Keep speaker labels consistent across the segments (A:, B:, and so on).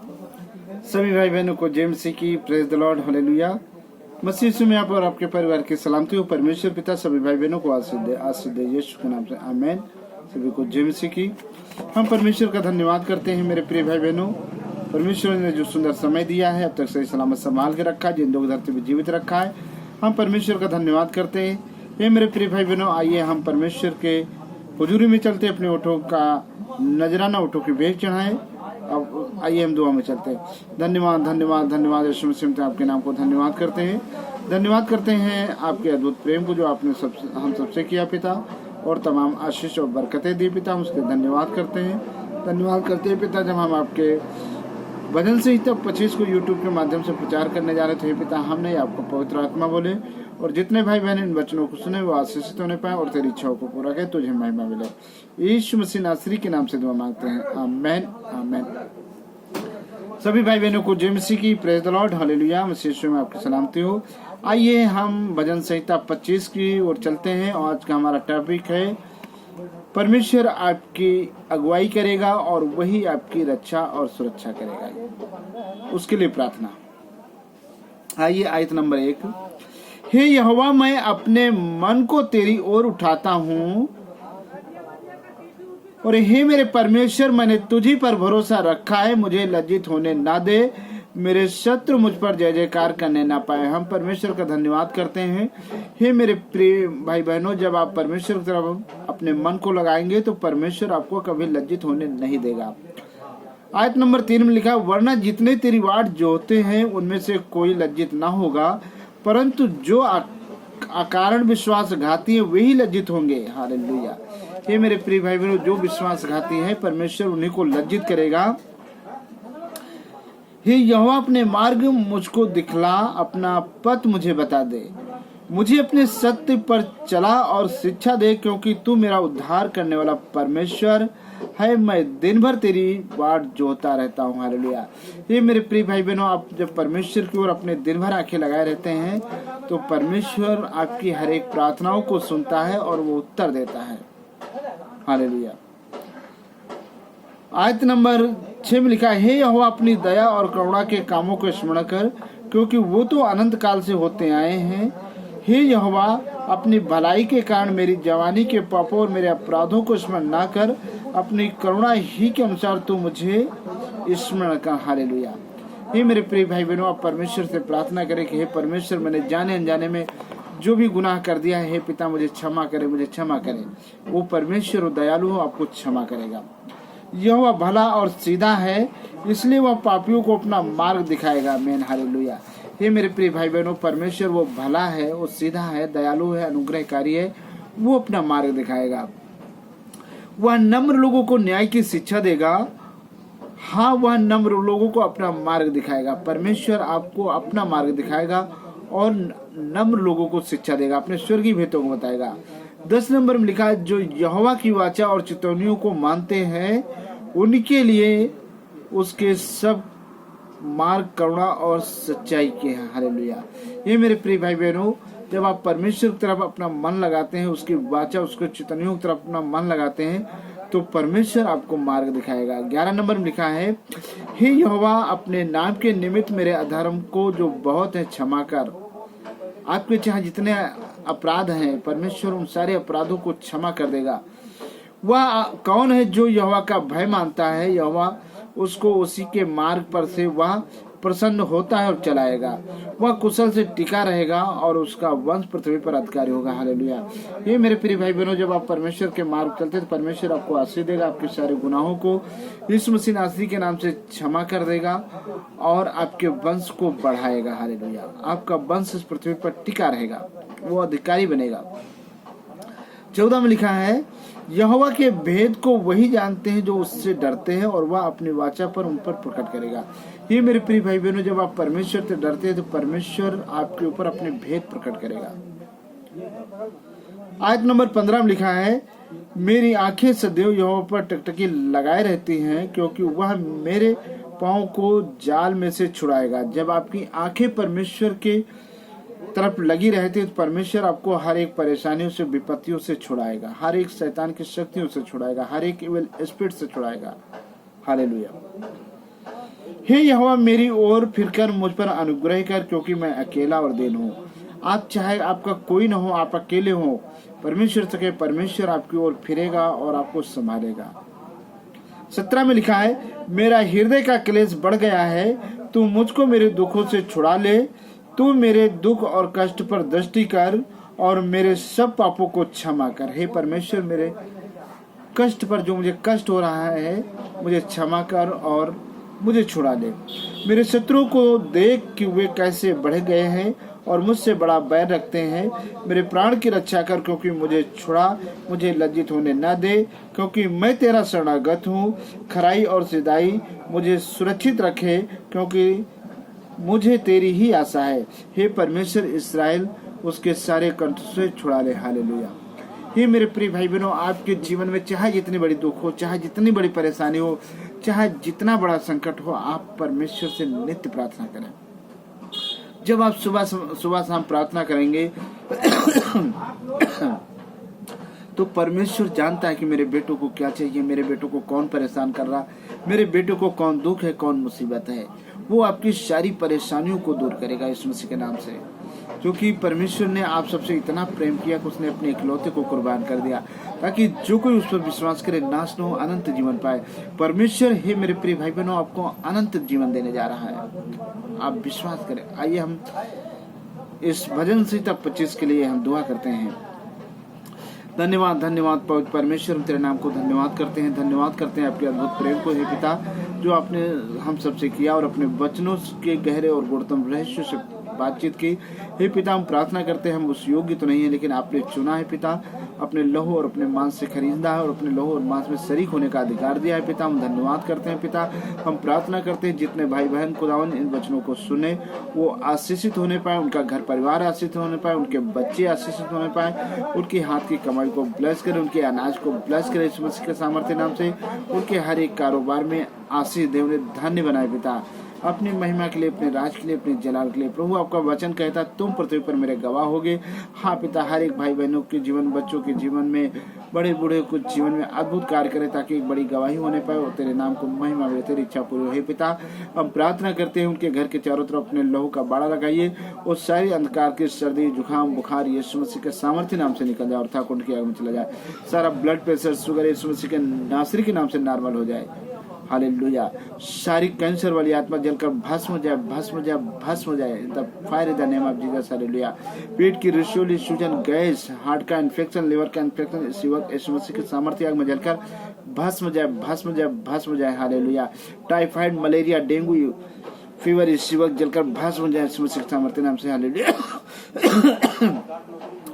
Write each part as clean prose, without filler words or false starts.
A: सभी भाई बहनों को जय मसीह की, प्रेज द लॉर्ड, हालेलुया। मसीह यीशु में आप और आपके परिवार की सलामती हो। परमेश्वर पिता सभी भाई बहनों को आशीष दे यीशु के नाम से, आमीन। सभी को जय मसीह की। हम परमेश्वर का धन्यवाद करते हैं मेरे प्रिय भाई बहनों। परमेश्वर ने जो सुंदर समय दिया है, अब तक सही सलामत संभाल के रखा है, जिंदों की धरती में जीवित रखा है, हम परमेश्वर का धन्यवाद करते हैं। ये मेरे प्रिय भाई बहनों, आइए हम परमेश्वर के हुजूरी में चलते, अपने ओठों का नजराना ओठों की भेंट चढ़ाएं। अब आइए हम दुआ में चलते हैं। धन्यवाद धन्यवाद धन्यवाद यीशु मसीह, आपके नाम को धन्यवाद करते हैं। धन्यवाद करते हैं आपके अद्भुत प्रेम को जो आपने हम सबसे किया पिता, और तमाम आशीष और बरकतें दी पिता, हम उसके धन्यवाद करते हैं। धन्यवाद करते हैं पिता, जब हम आपके भजन संहिता 25 को यूट्यूब के माध्यम से प्रचार करने जा रहे थे पिता, हमने आपको पवित्र आत्मा बोले और जितने भाई बहन इन वचनों को सुने वो आशीषित होने पाए और तेरी इच्छाओं को पूरा करे, तुझे महिमा मिले। यीशु मसीह नासरी के नाम से दुआ मांगते हैं, आमेन आमेन। सभी भाई बहनों को जय मसीह की, प्रेज द लॉर्ड, हालेलुया। मसीह यीशु में आपकी सलामती हो। आइए हम भजन संहिता 25 की ओर चलते हैं। आज का हमारा टॉपिक है परमेश्वर आपकी अगुवाई करेगा और वही आपकी रक्षा और सुरक्षा करेगा, उसके लिए प्रार्थना। आइए आयत नंबर 1। हे यहोवा, मैं अपने मन को तेरी ओर उठाता हूँ, और हे मेरे परमेश्वर, मैंने तुझी पर भरोसा रखा है। मुझे लज्जित होने ना दे, मेरे शत्रु मुझ पर जय जयकार करने ना पाए। हम परमेश्वर का धन्यवाद करते हैं। हे मेरे प्रिय भाई बहनों, जब आप परमेश्वर की तरफ अपने मन को लगाएंगे तो परमेश्वर आपको कभी लज्जित होने नहीं देगा। आयत नंबर 3 में लिखा, वरना जितने तेरी वाट जोते हैं उनमें से कोई लज्जित ना होगा, परंतु जो अकारण विश्वासघाती है वही लज्जित होंगे। हालेलुया। हे मेरे प्रिय भाई बहनों, जो विश्वासघाती है परमेश्वर उन्हीं को लज्जित करेगा। हे यहोवा, अपने मार्ग मुझको दिखला, अपना पथ मुझे बता दे। मुझे अपने सत्य पर चला और शिक्षा दे, क्योंकि तू मेरा उद्धार करने वाला परमेश्वर है। मैं दिन भर तेरी बाट जोता रहता हूँ। हालेलुया। ये मेरे प्रिय भाई बहनों, आप जब परमेश्वर की ओर अपने दिन भर आंखें लगाए रहते हैं तो परमेश्वर आपकी हर एक प्रार्थनाओं को सुनता है और वो उत्तर देता है। हालेलुया। आयत नंबर 6 में लिखा है, हे यहोवा, अपनी दया और करुणा के कामों को स्मरण कर, क्योंकि वो तो अनंत काल से होते आए हैं। हे यहोवा, अपनी भलाई के कारण मेरी जवानी के पापों और मेरे अपराधों को स्मरण ना कर, अपनी करुणा ही के अनुसार तू मुझे स्मरण कर। हालेलुया। हे मेरे प्रिय भाई बहनों, आप परमेश्वर से प्रार्थना करें कि हे परमेश्वर, मैंने जाने अनजाने में जो भी गुनाह कर दिया है, हे पिता मुझे क्षमा करे, मुझे क्षमा करे। वो परमेश्वर दयालु हो, आपको क्षमा करेगा। यहोवा भला और सीधा है, इसलिए वह पापियों को अपना मार्ग दिखाएगा। आमीन। हालेलुया। ये मेरे प्रिय भाई बहनों, परमेश्वर वो भला है, वो सीधा है, दयालु है, अनुग्रहकारी है, वो अपना मार्ग दिखाएगा। वह नम्र लोगों को न्याय की शिक्षा देगा। हाँ, वह नम्र लोगों को अपना मार्ग दिखाएगा। परमेश्वर आपको अपना मार्ग दिखाएगा और नम्र लोगों को शिक्षा देगा, अपने स्वर्गीय भेदों को बताएगा। 10 नंबर में लिखा है, जो यहोवा की वाचा और चितौनियों को मानते हैं उनके लिए उसके सब मार्ग करुणा और सच्चाई के हैं। हालेलुया। ये मेरे प्रिय भाई बहनों, जब आप परमेश्वर की तरफ अपना मन लगाते हैं, उसकी वाचा, उसके चितौनियों की तरफ अपना मन लगाते हैं, तो परमेश्वर आपको मार्ग दिखाएगा। 11 नंबर में लिखा है, हे यहोवा, अपने नाम के निमित्त मेरे अधर्म को जो बहुत है क्षमा कर। आपके चाहे जितने अपराध हैं, परमेश्वर उन सारे अपराधों को क्षमा कर देगा। वह कौन है जो यहोवा का भय मानता है? यहोवा उसको उसी के मार्ग पर से वह प्रसन्न होता है और चलाएगा। वह कुशल से टिका रहेगा और उसका वंश पृथ्वी पर अधिकारी होगा। हालेलुया। ये मेरे प्रिय भाई बहनों, जब आप परमेश्वर के मार्ग चलते तो परमेश्वर आपको आशीष देगा, आपके सारे गुनाहों को यीशु मसीह नासरी के नाम से क्षमा कर देगा और आपके वंश को बढ़ाएगा। हालेलुया। आपका वंश इस पृथ्वी पर टिका रहेगा, वो अधिकारी बनेगा। 14 में लिखा है, यहोवा के भेद को वही जानते हैं जो उससे डरते हैं, और वह अपनी वाचा पर उन पर प्रकट करेगा। ये मेरे प्रिय भाई बहनों, जब आप परमेश्वर से डरते हैं तो परमेश्वर आपके ऊपर अपने भेद प्रकट करेगा। आयत नंबर 15 में लिखा है, मेरी आंखें सदैव यहोवा पर टकटकी लगाए रहती हैं, क्योंकि वह मेरे पांव को जाल में से छुड़ाएगा। जब आपकी आंखें परमेश्वर के तरफ लगी रहती है तो परमेश्वर आपको हर एक परेशानियों से, विपत्तियों से छुड़ाएगा, हर एक शैतान की शक्तियों से छुड़ाएगा, हर एक इविल स्पिरिट से छुड़ाएगा। हालेलुया। हे यहोवा मेरी ओर फिरकर मुझ पर अनुग्रह कर, क्योंकि मैं अकेला और दीन हूँ। आप चाहे आपका कोई न हो, आप अकेले हो, परमेश्वर सके परमेश्वर आपकी ओर फिरेगा और आपको संभालेगा। 17 में लिखा है, मेरा हृदय का क्लेश बढ़ गया है, तू मुझको मेरे दुखों से छुड़ा ले। तू मेरे दुख और कष्ट पर दृष्टि कर और मेरे सब पापों को क्षमा कर। हे परमेश्वर, मेरे कष्ट पर जो मुझे कष्ट हो रहा है मुझे क्षमा कर और मुझे छुड़ा ले। मेरे शत्रुओं को देख कि वे कैसे बढ़ गए हैं और मुझसे बड़ा बैर रखते हैं। मेरे प्राण की रक्षा कर, क्योंकि मुझे छुड़ा। मुझे लज्जित होने न दे, क्योंकि मैं तेरा शरणागत हूँ। खराई और सिधाई मुझे सुरक्षित रखे, क्योंकि मुझे तेरी ही आशा है। हे परमेश्वर, इस्राएल उसके सारे कंठ से छुड़ा ले। हालेलुया। हे मेरे प्रिय भाई बहनों, आपके जीवन में चाहे जितनी बड़ी दुख हो, चाहे जितनी बड़ी परेशानी हो, चाहे जितना बड़ा संकट हो, आप परमेश्वर से नित्य प्रार्थना करें। जब आप सुबह शाम प्रार्थना करेंगे तो परमेश्वर जानता है कि मेरे बेटों को क्या चाहिए, मेरे बेटों को कौन परेशान कर रहा, मेरे बेटों को कौन दुख है, कौन मुसीबत है। वो आपकी सारी परेशानियों को दूर करेगा यीशु मसीह के नाम से, क्योंकि परमेश्वर ने आप सबसे इतना प्रेम किया कि उसने अपने इकलौते को कुर्बान कर दिया, ताकि जो कोई उस पर विश्वास करे नाश न हो, अनंत जीवन पाए। परमेश्वर, हे मेरे प्रिय भाई बहनों, आपको अनंत जीवन देने जा रहा है। आप विश्वास करें। आइए हम इस भजन संहिता 25 के लिए हम दुआ करते हैं। धन्यवाद धन्यवाद पवित्र परमेश्वर, हम तेरे नाम को धन्यवाद करते हैं, धन्यवाद करते हैं आपके अद्भुत प्रेम को, हे पिता, जो आपने हम सबसे किया और अपने वचनों के गहरे और गुणतम रहस्य से बातचीत की। हे पिता, हम प्रार्थना करते हैं, हम उस योग्य तो नहीं है, लेकिन आपने चुना है पिता, अपने लहू और अपने मांस से खरीदा है और अपने लहू और मांस में शरीक होने का अधिकार दिया है पिता। हम धन्यवाद करते हैं पिता। हम प्रार्थना करते हैं जितने भाई बहन खुदावन इन वचनों को सुने वो आशीषित होने पाए, उनका घर परिवार आशीषित होने पाए, उनके बच्चे आशीषित होने पाए, उनके हाथ की कमाई को ब्लेस करे, उनके अनाज को ब्लेस करे यीशु मसीह के सामर्थ्य नाम से, उनके हर एक कारोबार में आशीष दे, उन्हें धन्य बनाए पिता, अपनी महिमा के लिए, अपने राज के लिए, अपने जलाल के लिए। प्रभु, आपका वचन कहता तुम पृथ्वी पर मेरे गवाह होगे। हाँ पिता, हर एक भाई बहनों के जीवन, बच्चों के जीवन में, बड़े बूढ़े कुछ जीवन में अद्भुत कार्य करे, ताकि एक बड़ी गवाही होने पाए और तेरे नाम को महिमा मिले, तेरी इच्छा पूरी हो। हे पिता, हम प्रार्थना करते हैं उनके घर के चारों तरफ अपने लहू का बाड़ा लगाइए और सारी अंधकार की सर्दी, जुकाम, बुखार यीशु मसीह के सामर्थ्य नाम से निकल जाए और थक उनकी आग में चला जाए। सारा ब्लड प्रेशर, शुगर यीशु मसीह के नासरी के नाम से नॉर्मल हो जाए। हालेलुया। सारी कैंसर वाली आत्मा जलकर भस्म हो जाए, भस्म हो जाए, भस्म हो जाए। The fire in the name of Jesus. Hallelujah. पेट की रसोली, सूजन, गैस, हार्ट का इन्फेक्शन, लिवर का इन्फेक्शन इस वक्त यीशु मसीह के सामर्थ्य आग में जलकर भस्म हो जाए, भस्म हो जाए, भस्म हो जाए। Hallelujah. Typhoid, malaria, dengue fever इस वक्त जलकर भस्म हो जाए यीशु मसीह के सामर्थ्य नाम से। Hallelujah.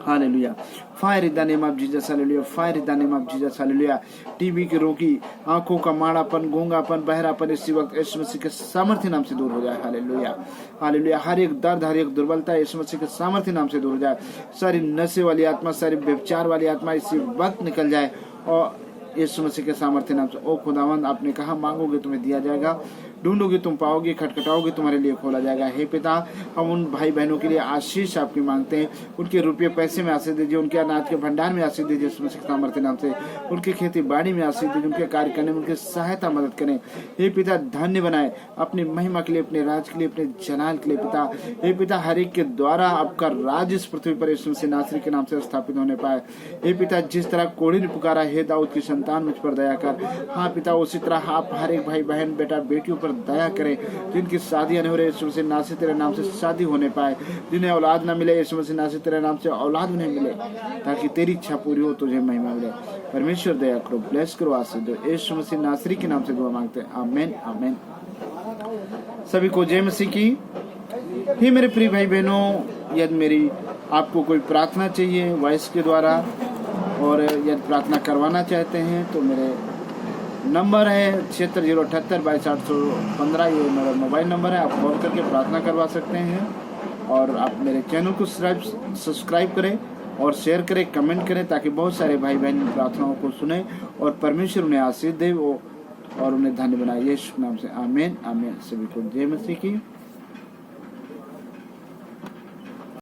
A: Hallelujah. Fire in the name of Jesus. Hallelujah. Fire in the name of Jesus. Hallelujah. TB के रोगी, आंखों का माड़ापन, गूंगापन, बहरापन इसी वक्त यीशु मसीह के सामर्थ्य नाम से दूर हो जाए। हालेलुया। हालेलुया। हर एक दर्द, हर एक दुर्बलता यीशु मसीह के सामर्थ्य नाम से दूर हो जाए। सारी नशे वाली आत्मा, सारी व्यभिचार वाली आत्मा इसी वक्त निकल जाए और यीशु मसीह के सामर्थ्य नाम से। ओ खुदावंद, आपने कहा मांगोगे तुम्हें दिया जाएगा, ढूंढोगे तुम पाओगे, खटखटाओगे तुम्हारे लिए खोला जाएगा। हे पिता, हम उन भाई बहनों के लिए आशीष आपकी मांगते हैं। उनके रुपये पैसे में आशीष दीजिए, उनके अनाज के भंडार में आशीष दीजिए यीशु मसीह के सामर्थ्य नाम से। उनके खेती बाड़ी में आशीष दीजिए, उनके कार्य करने में उनकी सहायता मदद करें। हे पिता, धन्य बनाए अपनी महिमा के लिए, अपने राज के लिए, अपने जलाल के लिए पिता। हे पिता, हर एक के द्वारा आपका राज इस पृथ्वी पर यीशु मसीह नासरी के नाम से स्थापित होने पाए। हे पिता, जिस तरह कोढ़ी ने पुकारा, हे दाऊद की संतान मुझ पर दया कर। हाँ पिता, उसी तरह आप हर एक भाई बहन, बेटा बेटियों पर दया करें, जिनकी शादियां नहीं हो रही यीशु मसीह नासरी तेरे नाम से शादी होने पाए, जिन्हें औलाद न मिले यीशु मसीह नासरी तेरे नाम से औलाद उन्हें मिले, ताकि तेरी इच्छा पूरी हो, तुझे महिमा मिले। परमेश्वर दया करो, ब्लेस करो, आशीष दो। यीशु मसीह नासरी के नाम से दुआ मांगते हैं, आमीन आमीन। सभी को जय मसीह की। ही मेरे प्रिय भाई बहनों, यदि मेरी आपको कोई प्रार्थना चाहिए वॉइस के द्वारा और यदि प्रार्थना करवाना चाहते हैं तो मेरे नंबर है 76082215। ये मेरा मोबाइल नंबर है, आप कॉल करके प्रार्थना करवा सकते हैं। और आप मेरे चैनल को सब्सक्राइब करें और शेयर करें, कमेंट करें, ताकि बहुत सारे भाई बहन प्रार्थनाओं को सुने और परमेश्वर उन्हें आशीष दे और उन्हें धन्य बनाए। यीशु नाम से आमीन आमीन। सभी को जय मसीह की।